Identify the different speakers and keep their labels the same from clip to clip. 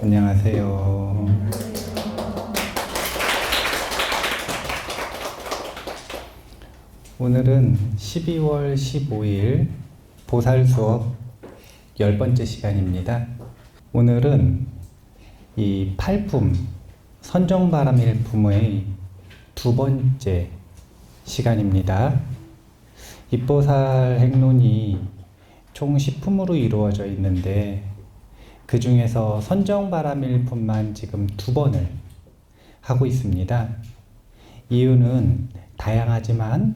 Speaker 1: 안녕하세요. 오늘은 12월 15일 보살 수업 10번째 시간입니다. 오늘은 이 팔품, 선정바람일품의 두 번째 시간입니다. 입보살 행론이 총 10품으로 이루어져 있는데 그 중에서 선정바람일품만 지금 2번을 하고 있습니다. 이유는 다양하지만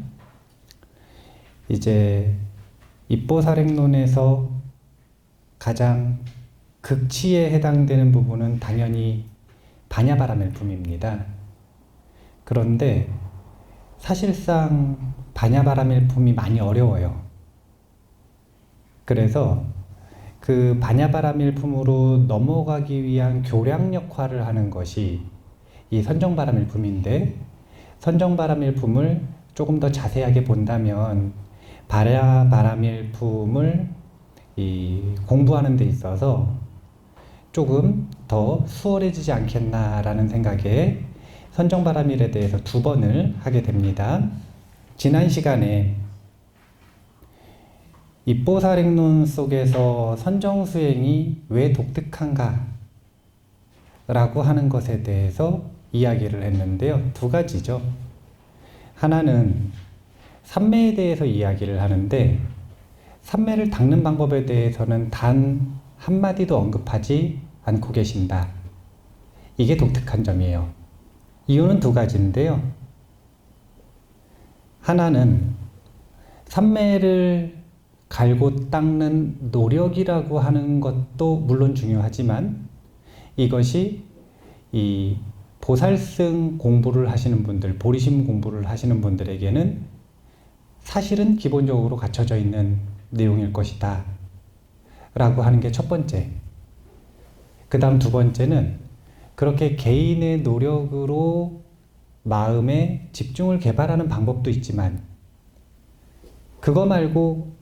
Speaker 1: 이제 입보살 행론에서 가장 극치에 해당되는 부분은 당연히 반야바람일품입니다. 그런데 사실상 반야바람일품이 많이 어려워요. 그래서 그 반야바람일품으로 넘어가기 위한 교량 역할을 하는 것이 이 선정바람일품인데, 선정바람일품을 조금 더 자세하게 본다면 반야바람일품을 공부하는 데 있어서 조금 더 수월해지지 않겠나라는 생각에 선정바람일에 대해서 2번을 하게 됩니다. 지난 시간에 입보살 행론 속에서 선정수행이 왜 독특한가 라고 하는 것에 대해서 이야기를 했는데요. 2가지죠. 하나는 삼매에 대해서 이야기를 하는데, 삼매를 닦는 방법에 대해서는 단 한마디도 언급하지 않고 계신다. 이게 독특한 점이에요. 이유는 2가지인데요. 하나는 삼매를 갈고 닦는 노력이라고 하는 것도 물론 중요하지만, 이것이 이 보살승 공부를 하시는 분들, 보리심 공부를 하시는 분들에게는 사실은 기본적으로 갖춰져 있는 내용일 것이다 라고 하는 게 첫 번째. 그 다음 2번째는 그렇게 개인의 노력으로 마음의 집중을 개발하는 방법도 있지만, 그거 말고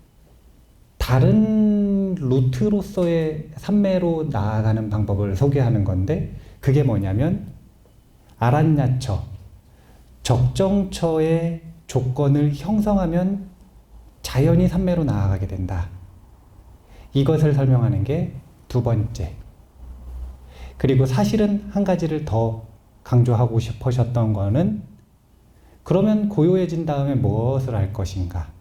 Speaker 1: 다른 루트로서의 삼매로 나아가는 방법을 소개하는 건데, 그게 뭐냐면 아란야처, 적정처의 조건을 형성하면 자연히 삼매로 나아가게 된다. 이것을 설명하는 게 2번째. 그리고 사실은 한 가지를 더 강조하고 싶으셨던 거는, 그러면 고요해진 다음에 무엇을 할 것인가?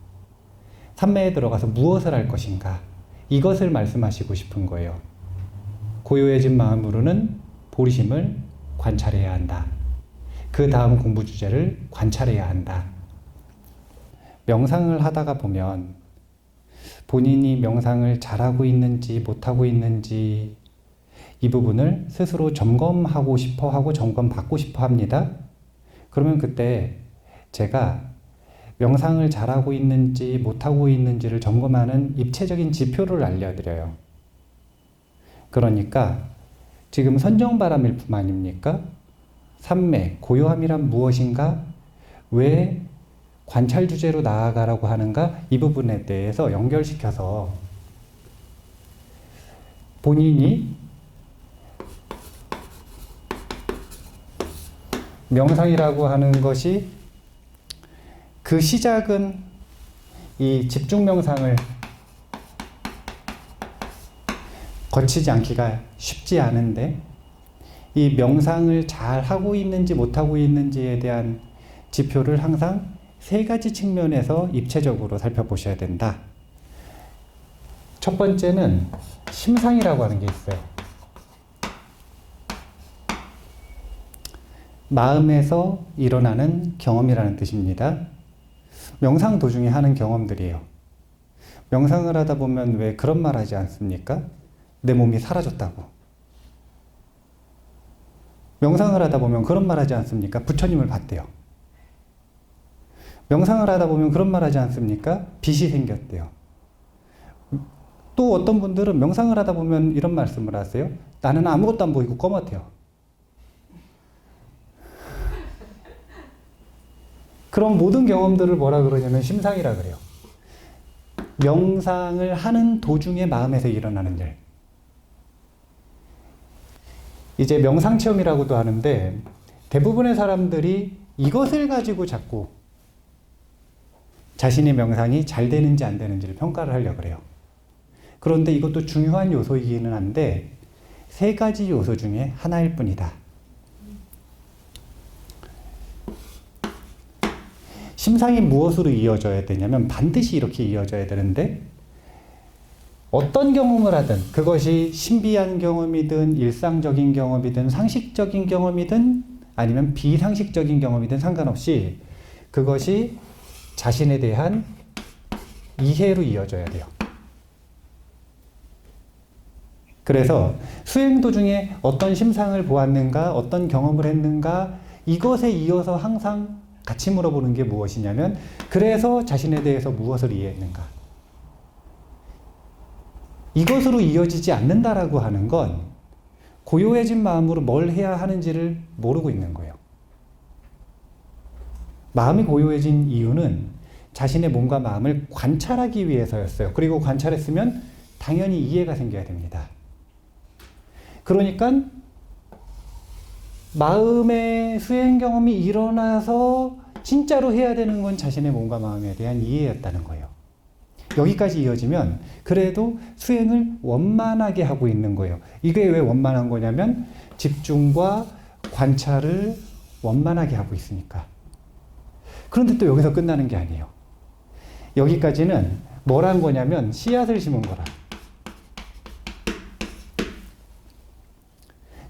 Speaker 1: 삼매에 들어가서 무엇을 할 것인가? 이것을 말씀하시고 싶은 거예요. 고요해진 마음으로는 보리심을 관찰해야 한다. 그 다음 공부 주제를 관찰해야 한다. 명상을 하다가 보면 본인이 명상을 잘하고 있는지 못하고 있는지 이 부분을 스스로 점검하고 싶어 하고 점검받고 싶어 합니다. 그러면 그때 제가 명상을 잘하고 있는지 못하고 있는지를 점검하는 입체적인 지표를 알려드려요. 그러니까 지금 선정바람일품 아닙니까? 삼매, 고요함이란 무엇인가? 왜 관찰 주제로 나아가라고 하는가? 이 부분에 대해서 연결시켜서 본인이 명상이라고 하는 것이, 그 시작은 이 집중 명상을 거치지 않기가 쉽지 않은데, 이 명상을 잘 하고 있는지 못하고 있는지에 대한 지표를 항상 3가지 측면에서 입체적으로 살펴보셔야 된다. 첫 번째는 심상이라고 하는 게 있어요. 마음에서 일어나는 경험이라는 뜻입니다. 명상 도중에 하는 경험들이에요. 명상을 하다 보면 왜 그런 말 하지 않습니까? 내 몸이 사라졌다고. 명상을 하다 보면 그런 말 하지 않습니까? 부처님을 봤대요. 명상을 하다 보면 그런 말 하지 않습니까? 빛이 생겼대요. 또 어떤 분들은 명상을 하다 보면 이런 말씀을 하세요. 나는 아무것도 안 보이고 꺼멓대요. 그런 모든 경험들을 뭐라 그러냐면 심상이라 그래요. 명상을 하는 도중에 마음에서 일어나는 일. 이제 명상체험이라고도 하는데 대부분의 사람들이 이것을 가지고 자꾸 자신의 명상이 잘 되는지 안 되는지를 평가를 하려고 그래요. 그런데 이것도 중요한 요소이기는 한데 세 가지 요소 중에 하나일 뿐이다. 심상이 무엇으로 이어져야 되냐면 반드시 이렇게 이어져야 되는데 어떤 경험을 하든 그것이 신비한 경험이든 일상적인 경험이든 상식적인 경험이든 아니면 비상식적인 경험이든 상관없이 그것이 자신에 대한 이해로 이어져야 돼요. 그래서 수행 도중에 어떤 심상을 보았는가, 어떤 경험을 했는가, 이것에 이어서 항상 같이 물어보는 게 무엇이냐면 그래서 자신에 대해서 무엇을 이해했는가. 이것으로 이어지지 않는다라고 하는 건 고요해진 마음으로 뭘 해야 하는지를 모르고 있는 거예요. 마음이 고요해진 이유는 자신의 몸과 마음을 관찰하기 위해서였어요. 그리고 관찰했으면 당연히 이해가 생겨야 됩니다. 그러니까 마음의 수행 경험이 일어나서 진짜로 해야 되는 건 자신의 몸과 마음에 대한 이해였다는 거예요. 여기까지 이어지면 그래도 수행을 원만하게 하고 있는 거예요. 이게 왜 원만한 거냐면 집중과 관찰을 원만하게 하고 있으니까. 그런데 또 여기서 끝나는 게 아니에요. 여기까지는 뭘 한 거냐면 씨앗을 심은 거라.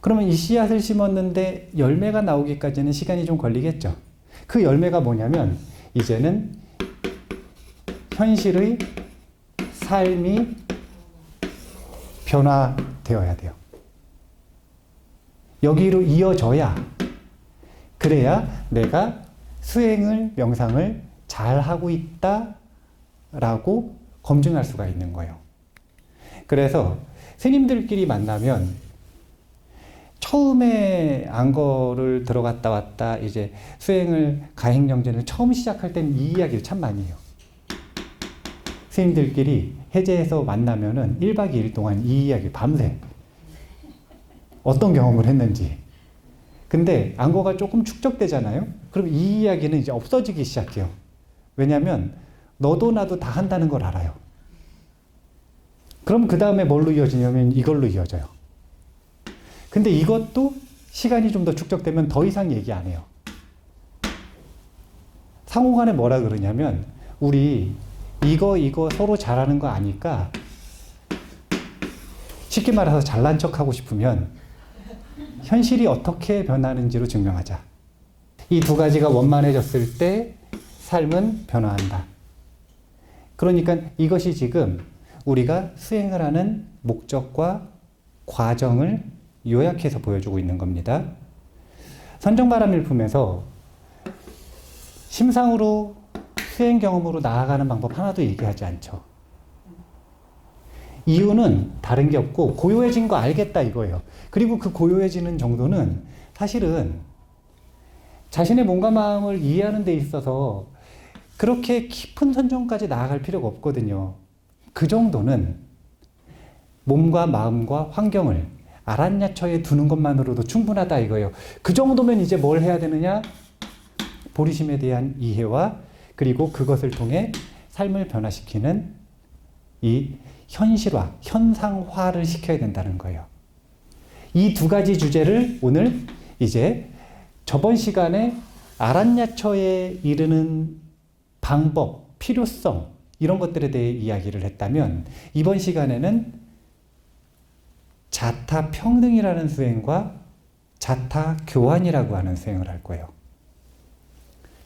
Speaker 1: 그러면 이 씨앗을 심었는데 열매가 나오기까지는 시간이 좀 걸리겠죠. 그 열매가 뭐냐면 이제는 현실의 삶이 변화되어야 돼요. 여기로 이어져야 그래야 내가 수행을 명상을 잘하고 있다라고 검증할 수가 있는 거예요. 그래서 스님들끼리 만나면 처음에 안거를 들어갔다 왔다 이제 수행을 가행정진을 처음 시작할 때는 이 이야기를 참 많이 해요. 스님들끼리 해제해서 만나면은 1박 2일 동안 이 이야기 밤새 어떤 경험을 했는지. 근데 안거가 조금 축적되잖아요. 그럼 이 이야기는 이제 없어지기 시작해요. 왜냐하면 너도 나도 다 한다는 걸 알아요. 그럼 그 다음에 뭘로 이어지냐면 이걸로 이어져요. 근데 이것도 시간이 좀 더 축적되면 더 이상 얘기 안 해요. 상호간에 뭐라 그러냐면 우리 이거 서로 잘하는 거 아니까 쉽게 말해서 잘난 척하고 싶으면 현실이 어떻게 변하는지로 증명하자. 이 두 가지가 원만해졌을 때 삶은 변화한다. 그러니까 이것이 지금 우리가 수행을 하는 목적과 과정을 요약해서 보여주고 있는 겁니다. 선정바람일품에서 심상으로 수행 경험으로 나아가는 방법 하나도 얘기하지 않죠. 이유는 다른 게 없고 고요해진 거 알겠다 이거예요. 그리고 그 고요해지는 정도는 사실은 자신의 몸과 마음을 이해하는 데 있어서 그렇게 깊은 선정까지 나아갈 필요가 없거든요. 그 정도는 몸과 마음과 환경을 아란야처에 두는 것만으로도 충분하다 이거예요. 그 정도면 이제 뭘 해야 되느냐? 보리심에 대한 이해와 그리고 그것을 통해 삶을 변화시키는 이 현실화, 현상화를 시켜야 된다는 거예요. 이 두 가지 주제를 오늘 이제 저번 시간에 아란야처에 이르는 방법, 필요성 이런 것들에 대해 이야기를 했다면 이번 시간에는 자타 평등이라는 수행과 자타 교환이라고 하는 수행을 할 거예요.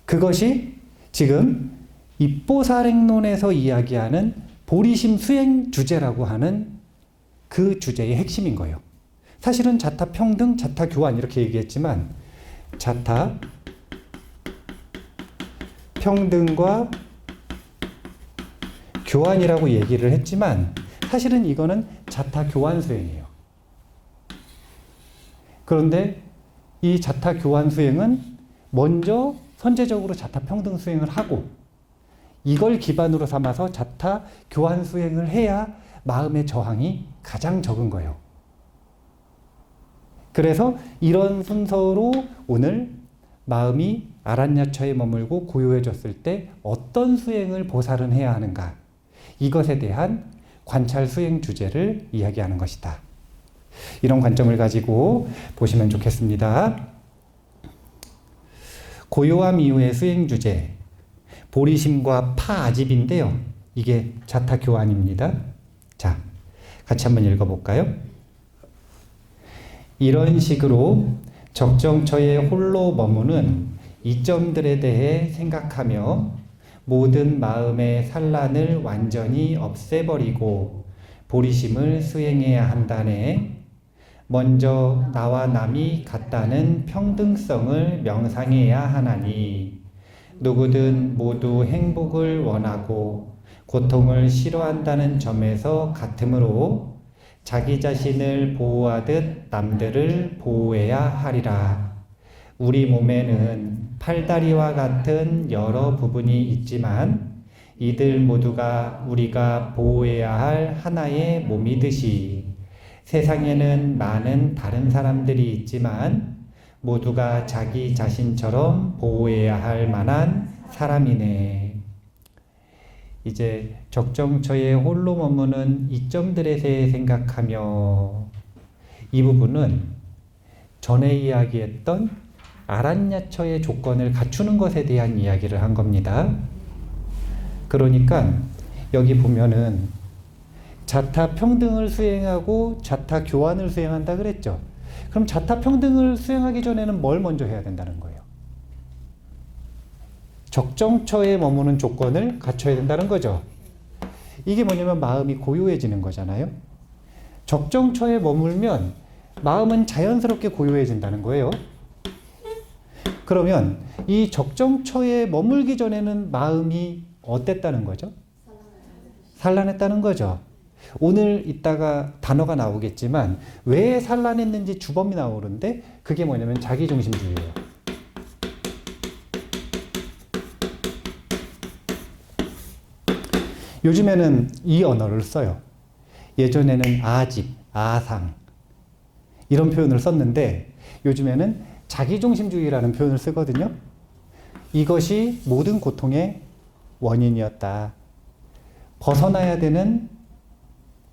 Speaker 1: 그것이 지금 입보살행론에서 이야기하는 보리심 수행 주제라고 하는 그 주제의 핵심인 거예요. 사실은 자타 평등, 자타 교환 이렇게 얘기했지만 자타 평등과 교환이라고 얘기를 했지만 사실은 이거는 자타 교환 수행이에요. 그런데 이 자타 교환 수행은 먼저 선제적으로 자타 평등 수행을 하고 이걸 기반으로 삼아서 자타 교환 수행을 해야 마음의 저항이 가장 적은 거예요. 그래서 이런 순서로 오늘 마음이 아란야처에 머물고 고요해졌을 때 어떤 수행을 보살은 해야 하는가, 이것에 대한 관찰 수행 주제를 이야기하는 것이다. 이런 관점을 가지고 보시면 좋겠습니다. 고요함 이후의 수행 주제, 보리심과 파아집인데요. 이게 자타교환입니다. 자, 같이 한번 읽어볼까요? 이런 식으로 적정처에 홀로 머무는 이점들에 대해 생각하며 모든 마음의 산란을 완전히 없애버리고 보리심을 수행해야 한다네. 먼저 나와 남이 같다는 평등성을 명상해야 하나니 누구든 모두 행복을 원하고 고통을 싫어한다는 점에서 같으므로 자기 자신을 보호하듯 남들을 보호해야 하리라. 우리 몸에는 팔다리와 같은 여러 부분이 있지만 이들 모두가 우리가 보호해야 할 하나의 몸이듯이 세상에는 많은 다른 사람들이 있지만 모두가 자기 자신처럼 보호해야 할 만한 사람이네. 이제 적정처에 홀로 머무는 이점들에 대해 생각하며, 이 부분은 전에 이야기했던 아란야처의 조건을 갖추는 것에 대한 이야기를 한 겁니다. 그러니까 여기 보면은 자타 평등을 수행하고 자타 교환을 수행한다 그랬죠. 그럼 자타 평등을 수행하기 전에는 뭘 먼저 해야 된다는 거예요? 적정처에 머무는 조건을 갖춰야 된다는 거죠. 이게 뭐냐면 마음이 고요해지는 거잖아요. 적정처에 머물면 마음은 자연스럽게 고요해진다는 거예요. 그러면 이 적정처에 머물기 전에는 마음이 어땠다는 거죠? 산란했다는 거죠. 오늘 이따가 단어가 나오겠지만 왜 산란했는지 주범이 나오는데 그게 뭐냐면 자기중심주의예요. 요즘에는 이 언어를 써요. 예전에는 아집, 아상 이런 표현을 썼는데 요즘에는 자기중심주의라는 표현을 쓰거든요. 이것이 모든 고통의 원인이었다. 벗어나야 되는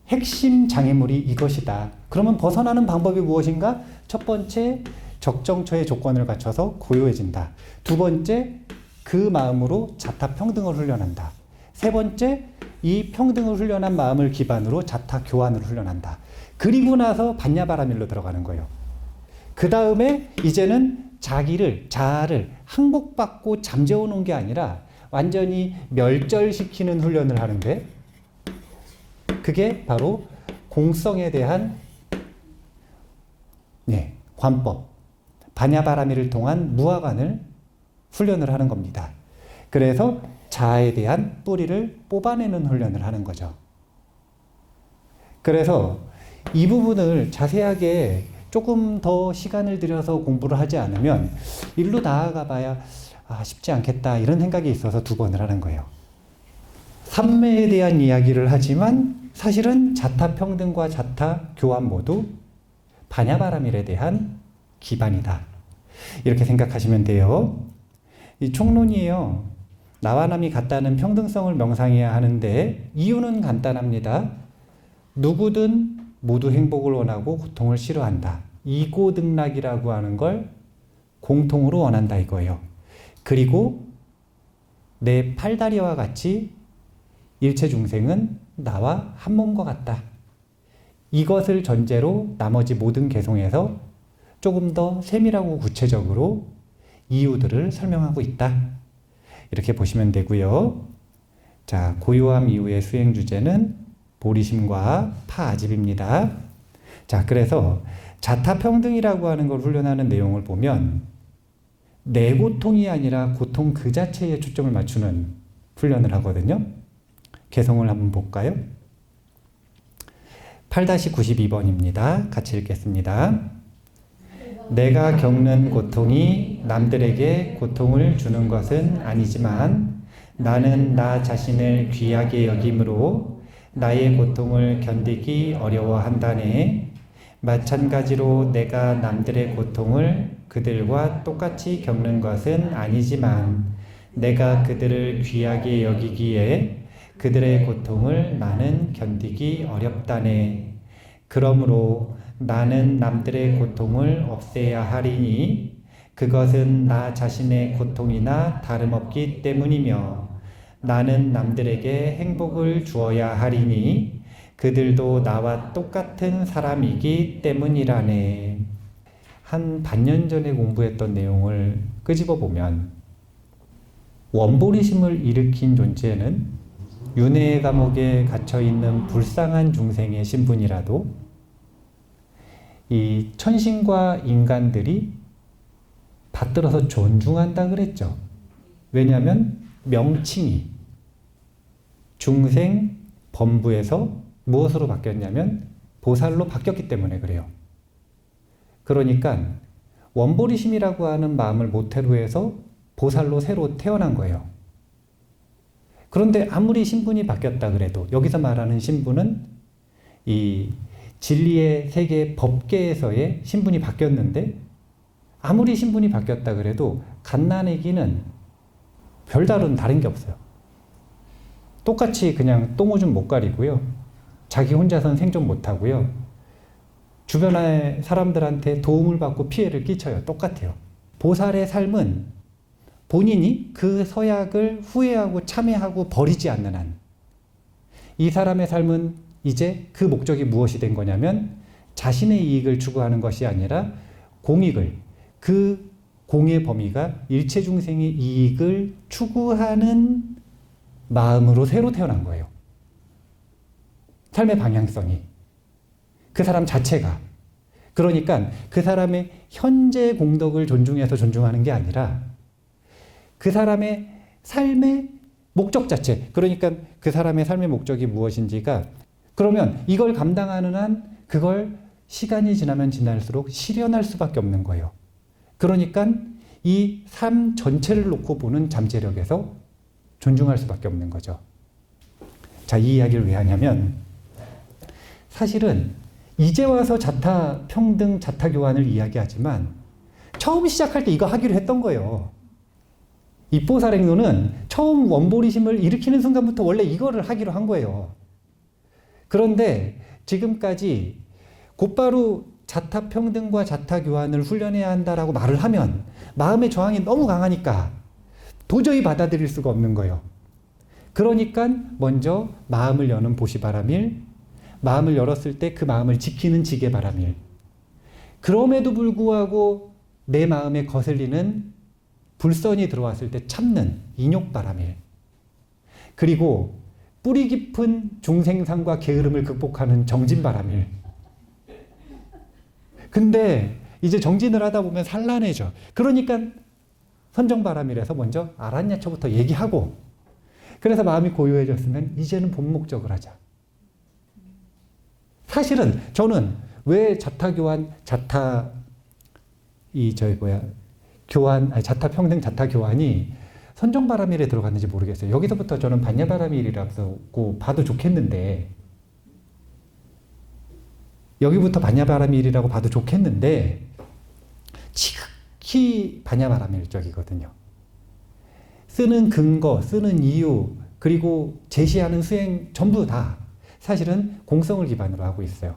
Speaker 1: 핵심 장애물이 이것이다. 그러면 벗어나는 방법이 무엇인가? 첫 번째, 적정처의 조건을 갖춰서 고요해진다. 두 번째, 그 마음으로 자타 평등을 훈련한다. 세 번째, 이 평등을 훈련한 마음을 기반으로 자타 교환을 훈련한다. 그리고 나서 반야바라밀로 들어가는 거예요. 그 다음에 이제는 자아를 항복받고 잠재워 놓은 게 아니라 완전히 멸절시키는 훈련을 하는데, 그게 바로 공성에 대한 관법, 반야바라밀을 통한 무아관을 훈련을 하는 겁니다. 그래서 자아에 대한 뿌리를 뽑아내는 훈련을 하는 거죠. 그래서 이 부분을 자세하게 조금 더 시간을 들여서 공부를 하지 않으면 일로 나아가 봐야 쉽지 않겠다 이런 생각이 있어서 2번을 하는 거예요. 삼매에 대한 이야기를 하지만 사실은 자타 평등과 자타 교환 모두 반야바라밀에 대한 기반이다. 이렇게 생각하시면 돼요. 이 총론이에요. 나와 남이 같다는 평등성을 명상해야 하는데 이유는 간단합니다. 누구든 모두 행복을 원하고 고통을 싫어한다. 이고등락이라고 하는 걸 공통으로 원한다 이거예요. 그리고 내 팔다리와 같이 일체 중생은 나와 한 몸과 같다. 이것을 전제로 나머지 모든 개성에서 조금 더 세밀하고 구체적으로 이유들을 설명하고 있다. 이렇게 보시면 되고요. 자, 고요함 이후의 수행 주제는 보리심과 파아집입니다. 자, 그래서 자타평등이라고 하는 걸 훈련하는 내용을 보면 내 고통이 아니라 고통 그 자체에 초점을 맞추는 훈련을 하거든요. 개성을 한번 볼까요? 8-92번입니다. 같이 읽겠습니다. 내가 겪는 고통이 남들에게 고통을 주는 것은 아니지만 나는 나 자신을 귀하게 여김으로 나의 고통을 견디기 어려워한다네. 마찬가지로 내가 남들의 고통을 그들과 똑같이 겪는 것은 아니지만 내가 그들을 귀하게 여기기에 그들의 고통을 나는 견디기 어렵다네. 그러므로 나는 남들의 고통을 없애야 하리니 그것은 나 자신의 고통이나 다름없기 때문이며 나는 남들에게 행복을 주어야 하리니 그들도 나와 똑같은 사람이기 때문이라네. 한 반년 전에 공부했던 내용을 끄집어 보면 원보리심을 일으킨 존재는 윤회의 감옥에 갇혀있는 불쌍한 중생의 신분이라도 이 천신과 인간들이 받들어서 존중한다 그랬죠. 왜냐하면 명칭이 중생 범부에서 무엇으로 바뀌었냐면 보살로 바뀌었기 때문에 그래요. 그러니까 원보리심이라고 하는 마음을 모태로 해서 보살로 새로 태어난 거예요. 그런데 아무리 신분이 바뀌었다 그래도 여기서 말하는 신분은 이 진리의 세계 법계에서의 신분이 바뀌었는데 아무리 신분이 바뀌었다 그래도 갓난애기는 별다른 다른 게 없어요. 똑같이 그냥 똥오줌 못 가리고요. 자기 혼자서는 생존 못 하고요. 주변의 사람들한테 도움을 받고 피해를 끼쳐요. 똑같아요. 보살의 삶은 본인이 그 서약을 후회하고 참회하고 버리지 않는 한, 이 사람의 삶은 이제 그 목적이 무엇이 된 거냐면 자신의 이익을 추구하는 것이 아니라 공익을, 그 공의 범위가 일체 중생의 이익을 추구하는 마음으로 새로 태어난 거예요. 삶의 방향성이. 그 사람 자체가. 그러니까 그 사람의 현재 공덕을 존중해서 존중하는 게 아니라 그 사람의 삶의 목적 자체, 그러니까 그 사람의 삶의 목적이 무엇인지가, 그러면 이걸 감당하는 한 그걸 시간이 지나면 지날수록 실현할 수밖에 없는 거예요. 그러니까 이 삶 전체를 놓고 보는 잠재력에서 존중할 수밖에 없는 거죠. 자, 이 이야기를 왜 하냐면 사실은 이제 와서 자타 평등, 자타 교환을 이야기하지만 처음 시작할 때 이거 하기로 했던 거예요. 입보살행론은 처음 원보리심을 일으키는 순간부터 원래 이거를 하기로 한 거예요. 그런데 지금까지 곧바로 자타평등과 자타교환을 훈련해야 한다라고 말을 하면 마음의 저항이 너무 강하니까 도저히 받아들일 수가 없는 거예요. 그러니까 먼저 마음을 여는 보시바라밀, 마음을 열었을 때 그 마음을 지키는 지게바라밀, 그럼에도 불구하고 내 마음에 거슬리는 불선이 들어왔을 때 참는 인욕바라밀, 그리고 뿌리 깊은 중생상과 게으름을 극복하는 정진바라밀. 근데 이제 정진을 하다 보면 산란해져. 그러니까 선정바라밀에서 먼저 아란야처부터 얘기하고, 그래서 마음이 고요해졌으면 이제는 본 목적을 하자. 사실은 저는 왜 자타교환, 자타평등, 자타교환이 선정바라밀에 들어갔는지 모르겠어요. 여기서부터 저는 반야바라밀이라고 봐도 좋겠는데, 여기부터 반야바라밀이라고 봐도 좋겠는데, 지극히 반야바라밀적이거든요. 쓰는 근거, 쓰는 이유, 그리고 제시하는 수행 전부 다 사실은 공성을 기반으로 하고 있어요.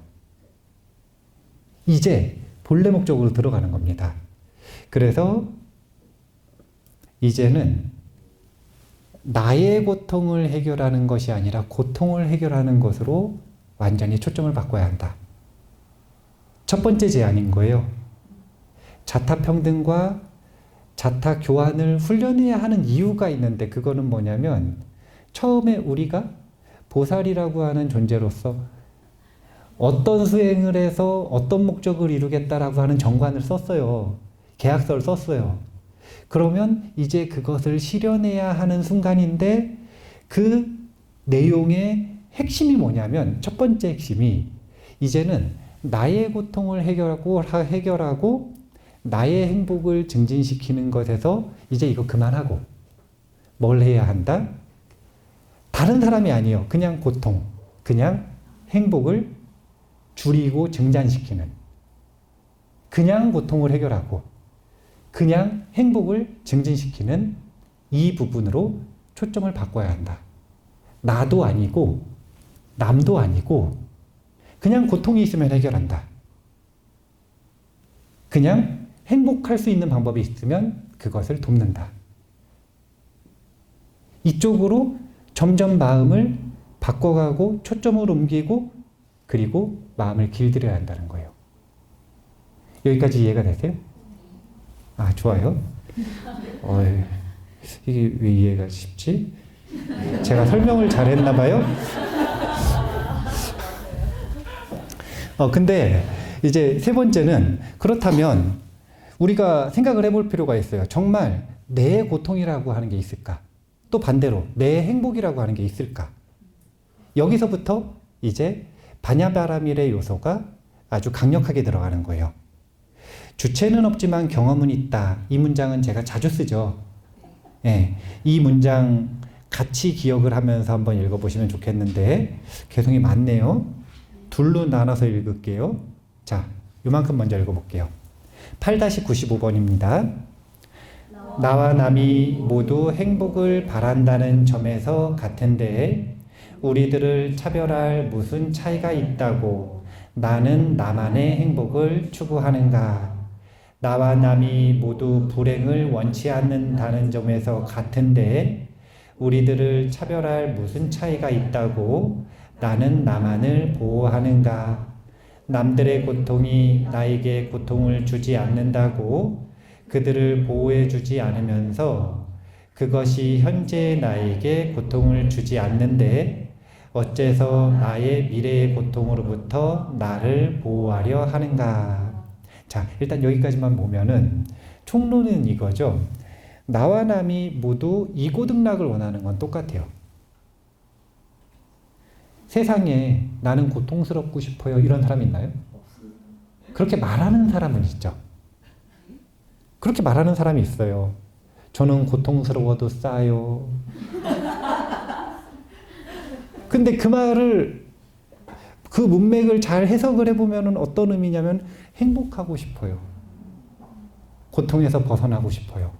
Speaker 1: 이제 본래 목적으로 들어가는 겁니다. 그래서 이제는 나의 고통을 해결하는 것이 아니라 고통을 해결하는 것으로 완전히 초점을 바꿔야 한다. 첫 번째 제안인 거예요. 자타평등과 자타교환을 훈련해야 하는 이유가 있는데, 그거는 뭐냐면 처음에 우리가 보살이라고 하는 존재로서 어떤 수행을 해서 어떤 목적을 이루겠다라고 하는 정관을 썼어요. 계약서를 썼어요. 그러면 이제 그것을 실현해야 하는 순간인데, 그 내용의 핵심이 뭐냐면, 첫 번째 핵심이 이제는 나의 고통을 해결하고 나의 행복을 증진시키는 것에서 이제 이거 그만하고 뭘 해야 한다? 다른 사람이 아니에요. 그냥 고통, 그냥 행복을 줄이고 증잔시키는, 그냥 고통을 해결하고 그냥 행복을 증진시키는 이 부분으로 초점을 바꿔야 한다. 나도 아니고 남도 아니고 그냥 고통이 있으면 해결한다. 그냥 행복할 수 있는 방법이 있으면 그것을 돕는다. 이쪽으로 점점 마음을 바꿔가고 초점을 옮기고 그리고 마음을 길들여야 한다는 거예요. 여기까지 이해가 되세요? 아, 좋아요. 이게 왜 이해가 쉽지? 제가 설명을 잘했나 봐요? 근데 이제 세 번째는, 그렇다면 우리가 생각을 해볼 필요가 있어요. 정말 내 고통이라고 하는 게 있을까? 또 반대로 내 행복이라고 하는 게 있을까? 여기서부터 이제 바냐바라밀의 요소가 아주 강력하게 들어가는 거예요. 주체는 없지만 경험은 있다. 이 문장은 제가 자주 쓰죠. 예, 이 문장 같이 기억을 하면서 한번 읽어보시면 좋겠는데 개성이 많네요. 둘로 나눠서 읽을게요. 자, 요만큼 먼저 읽어볼게요. 8-95번입니다. 나와 남이 모두 행복을 바란다는 점에서 같은데 우리들을 차별할 무슨 차이가 있다고 나는 나만의 행복을 추구하는가? 나와 남이 모두 불행을 원치 않는다는 점에서 같은데 우리들을 차별할 무슨 차이가 있다고 나는 나만을 보호하는가? 남들의 고통이 나에게 고통을 주지 않는다고 그들을 보호해 주지 않으면서 그것이 현재 나에게 고통을 주지 않는데 어째서 나의 미래의 고통으로부터 나를 보호하려 하는가? 자, 일단 여기까지만 보면은 총론은 이거죠. 나와 남이 모두 이고등락을 원하는 건 똑같아요. 세상에 나는 고통스럽고 싶어요. 이런 사람 있나요? 그렇게 말하는 사람은 있죠. 그렇게 말하는 사람이 있어요. 저는 고통스러워도 싸요. 근데 그 말을, 그 문맥을 잘 해석을 해보면 어떤 의미냐면 행복하고 싶어요. 고통에서 벗어나고 싶어요.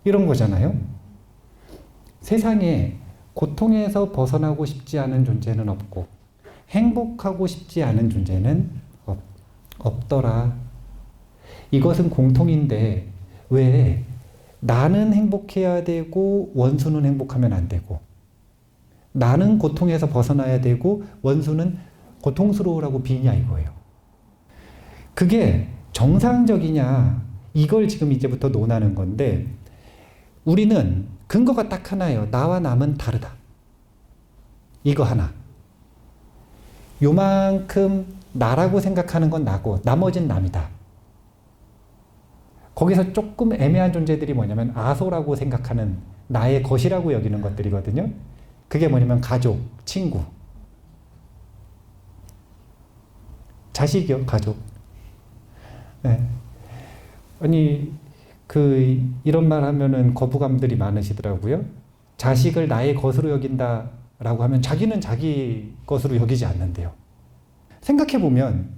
Speaker 1: 이런 거잖아요. 세상에 고통에서 벗어나고 싶지 않은 존재는 없고 행복하고 싶지 않은 존재는 없더라. 이것은 공통인데 왜 나는 행복해야 되고 원수는 행복하면 안 되고 나는 고통에서 벗어나야 되고 원수는 고통스러우라고 비냐 이거예요. 그게 정상적이냐 이걸 지금 이제부터 논하는 건데 우리는 근거가 딱 하나예요. 나와 남은 다르다. 이거 하나. 요만큼 나라고 생각하는 건 나고 나머진 남이다. 거기서 조금 애매한 존재들이 뭐냐면 아소라고 생각하는 나의 것이라고 여기는 것들이거든요. 그게 뭐냐면 가족, 친구, 자식이요, 가족. 네. 아니 이런 말 하면은 거부감들이 많으시더라고요. 자식을 나의 것으로 여긴다라고 하면 자기는 자기 것으로 여기지 않는데요. 생각해 보면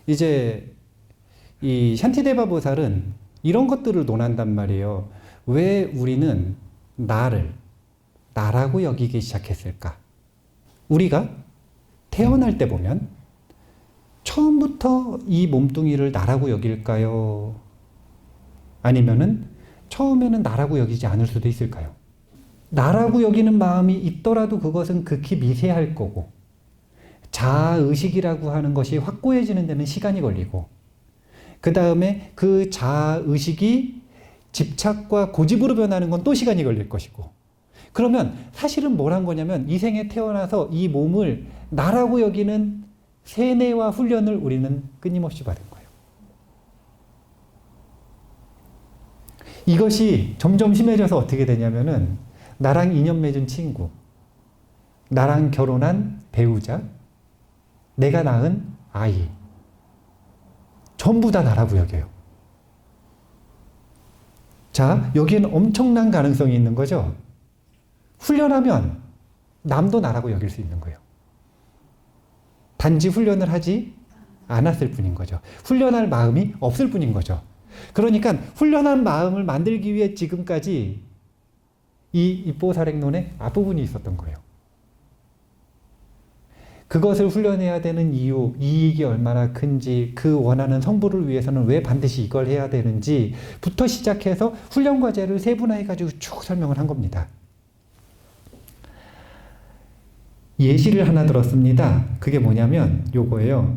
Speaker 1: 이제 이 샨티데바 보살은 이런 것들을 논한단 말이에요. 왜 우리는 나라고 여기기 시작했을까? 우리가 태어날 때 보면 처음부터 이 몸뚱이를 나라고 여길까요? 아니면은 처음에는 나라고 여기지 않을 수도 있을까요? 나라고 여기는 마음이 있더라도 그것은 극히 미세할 거고 자아의식이라고 하는 것이 확고해지는 데는 시간이 걸리고 그 다음에 그 자아의식이 집착과 고집으로 변하는 건 또 시간이 걸릴 것이고 그러면 사실은 뭘 한 거냐면 이 생에 태어나서 이 몸을 나라고 여기는 세뇌와 훈련을 우리는 끊임없이 받은 거예요. 이것이 점점 심해져서 어떻게 되냐면은 나랑 인연 맺은 친구, 나랑 결혼한 배우자, 내가 낳은 아이 전부 다 나라고 여겨요. 자, 여기에는 엄청난 가능성이 있는 거죠. 훈련하면 남도 나라고 여길 수 있는 거예요. 단지 훈련을 하지 않았을 뿐인 거죠. 훈련할 마음이 없을 뿐인 거죠. 그러니까 훈련한 마음을 만들기 위해 지금까지 이 입보살행론의 앞부분이 있었던 거예요. 그것을 훈련해야 되는 이유, 이익이 얼마나 큰지, 그 원하는 성부를 위해서는 왜 반드시 이걸 해야 되는지부터 시작해서 훈련 과제를 세분화해가지고 쭉 설명을 한 겁니다. 예시를 하나 들었습니다. 그게 뭐냐면 요거예요.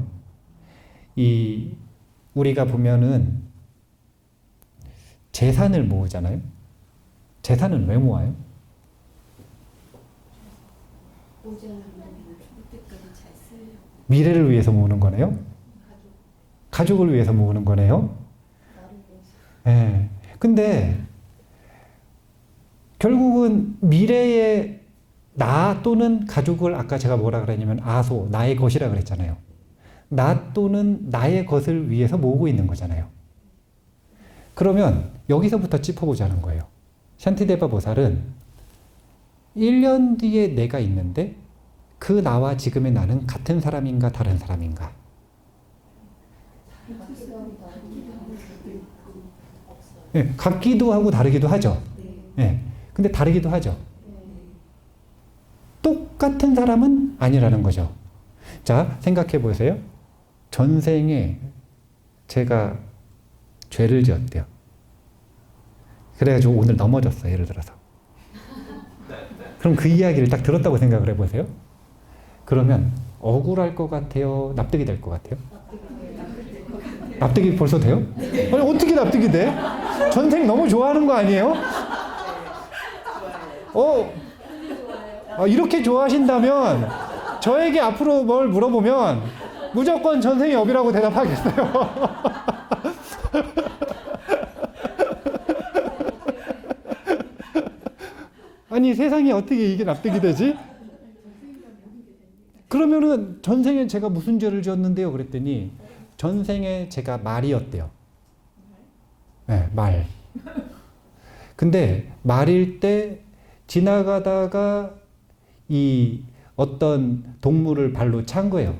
Speaker 1: 우리가 보면은 재산을 모으잖아요. 재산은 왜 모아요? 미래를 위해서 모으는 거네요. 가족을 위해서 모으는 거네요. 네. 근데 결국은 미래의 나 또는 가족을 아까 제가 뭐라 그랬냐면 아소, 나의 것이라 그랬잖아요. 나 또는 나의 것을 위해서 모으고 있는 거잖아요. 그러면 여기서부터 짚어보자는 거예요. 샨티데바 보살은 1년 뒤에 내가 있는데 그 나와 지금의 나는 같은 사람인가 다른 사람인가? 네, 같기도 하고 다르기도 하죠. 네, 근데 다르기도 하죠. 똑같은 사람은 아니라는 거죠. 자, 생각해 보세요. 전생에 제가 죄를 지었대요. 그래가지고 오늘 넘어졌어요. 예를 들어서. 그럼 그 이야기를 딱 들었다고 생각을 해보세요. 그러면 억울할 것 같아요? 납득이 될 것 같아요? 납득이 벌써 돼요? 아니, 어떻게 납득이 돼? 전생 너무 좋아하는 거 아니에요? 이렇게 좋아하신다면 저에게 앞으로 뭘 물어보면 무조건 전생의 업이라고 대답하겠어요. 아니, 세상에 어떻게 이게 납득이 되지? 그러면은 전생에 제가 무슨 죄를 지었는데요? 그랬더니 전생에 제가 말이었대요. 네, 말. 근데 말일 때 지나가다가 이 어떤 동물을 발로 찬 거예요.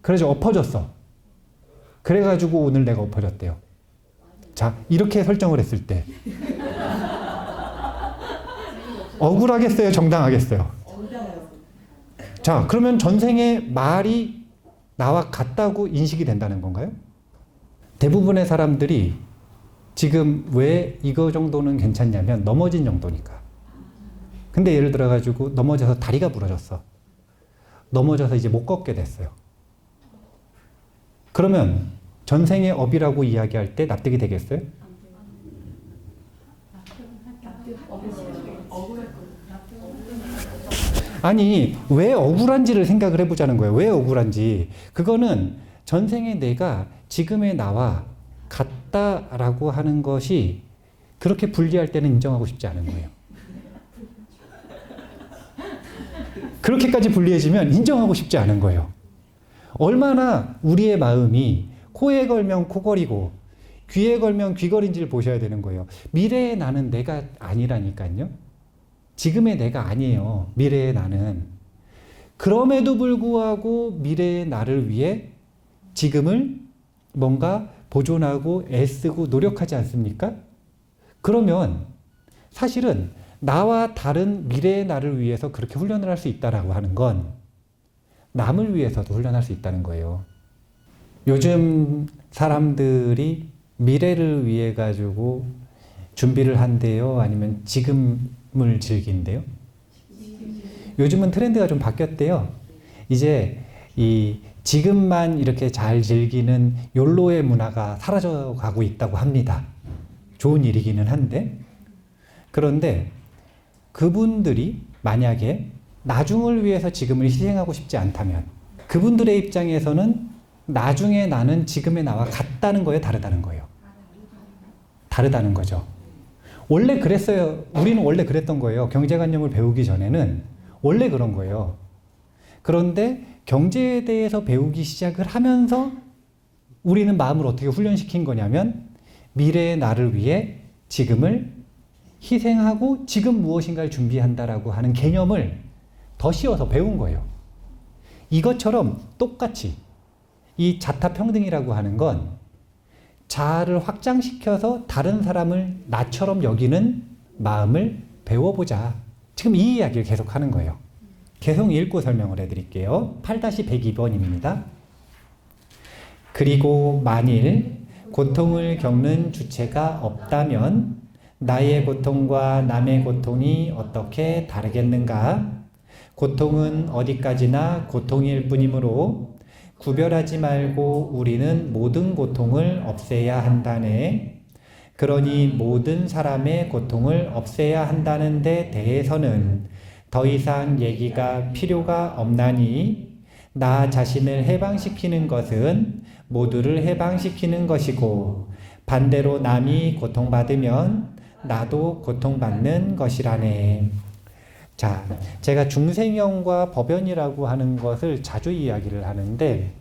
Speaker 1: 그래서 엎어졌어. 그래가지고 오늘 내가 엎어졌대요. 자, 이렇게 설정을 했을 때 억울하겠어요? 정당하겠어요? 자, 그러면 전생에 말이 나와 같다고 인식이 된다는 건가요? 대부분의 사람들이 지금 왜 이거 정도는 괜찮냐면 넘어진 정도니까. 근데 예를 들어가지고 넘어져서 다리가 부러졌어. 넘어져서 이제 못 걷게 됐어요. 그러면 전생의 업이라고 이야기할 때 납득이 되겠어요? 아니, 왜 억울한지를 생각을 해보자는 거예요. 왜 억울한지. 그거는 전생의 내가 지금의 나와 같다라고 하는 것이 그렇게 분리할 때는 인정하고 싶지 않은 거예요. 그렇게까지 분리해지면 인정하고 싶지 않은 거예요. 얼마나 우리의 마음이 코에 걸면 코걸이고 귀에 걸면 귀걸인지를 보셔야 되는 거예요. 미래의 나는 내가 아니라니까요. 지금의 내가 아니에요. 미래의 나는. 그럼에도 불구하고 미래의 나를 위해 지금을 뭔가 보존하고 애쓰고 노력하지 않습니까? 그러면 사실은 나와 다른 미래의 나를 위해서 그렇게 훈련을 할 수 있다라고 하는 건 남을 위해서도 훈련할 수 있다는 거예요. 요즘 사람들이 미래를 위해 가지고 준비를 한대요? 아니면 지금을 즐긴대요? 요즘은 트렌드가 좀 바뀌었대요. 이제 이 지금만 이렇게 잘 즐기는 욜로의 문화가 사라져가고 있다고 합니다. 좋은 일이기는 한데, 그런데 그분들이 만약에 나중을 위해서 지금을 희생하고 싶지 않다면 그분들의 입장에서는 나중에 나는 지금의 나와 같다는 거예요? 다르다는 거예요? 다르다는 거죠. 원래 그랬어요. 우리는 원래 그랬던 거예요. 경제관념을 배우기 전에는 원래 그런 거예요. 그런데 경제에 대해서 배우기 시작을 하면서 우리는 마음을 어떻게 훈련시킨 거냐면 미래의 나를 위해 지금을 희생하고 지금 무엇인가를 준비한다라고 하는 개념을 더 씌워서 배운 거예요. 이것처럼 똑같이 이 자타평등이라고 하는 건 자아를 확장시켜서 다른 사람을 나처럼 여기는 마음을 배워보자. 지금 이 이야기를 계속 하는 거예요. 계속 읽고 설명을 해드릴게요. 8-102번입니다. 그리고 만일 고통을 겪는 주체가 없다면 나의 고통과 남의 고통이 어떻게 다르겠는가? 고통은 어디까지나 고통일 뿐이므로 구별하지 말고 우리는 모든 고통을 없애야 한다네. 그러니 모든 사람의 고통을 없애야 한다는 데 대해서는 더 이상 얘기가 필요가 없나니 나 자신을 해방시키는 것은 모두를 해방시키는 것이고 반대로 남이 고통받으면 나도 고통받는 것이라네. 자, 제가 중생연과 법연이라고 하는 것을 자주 이야기를 하는데